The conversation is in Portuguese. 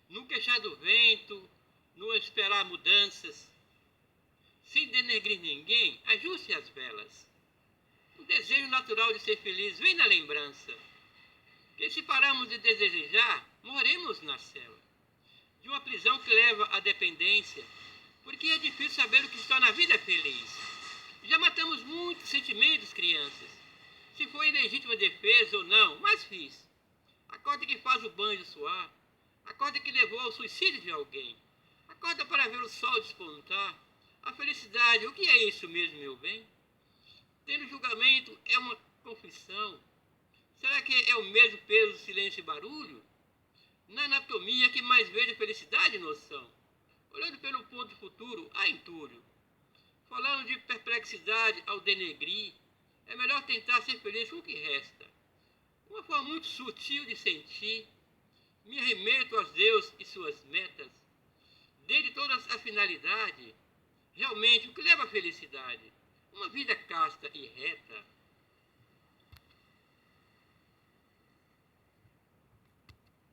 não queixar do vento, não esperar mudanças. Sem denegrir ninguém, ajuste as velas. O desejo natural de ser feliz vem na lembrança, que se pararmos de desejar, morremos na cela de uma prisão que leva à dependência, porque é difícil saber o que se torna a vida feliz. Já matamos muitos sentimentos, crianças, se foi em legítima defesa ou não, mas fiz. Acorda que faz o banho suar, acorda que levou ao suicídio de alguém, acorda para ver o sol despontar. A felicidade, o que é isso mesmo, meu bem? Ter o julgamento é uma confissão. Será que é o mesmo peso, silêncio e barulho? Na anatomia que mais vejo felicidade e noção. Olhando pelo ponto futuro, há entulho. Falando de perplexidade ao denegrir, é melhor tentar ser feliz com o que resta. Uma forma muito sutil de sentir. Me remeto aos Deus e suas metas. Desde todas a finalidade, realmente o que leva à felicidade? Uma vida casta e reta.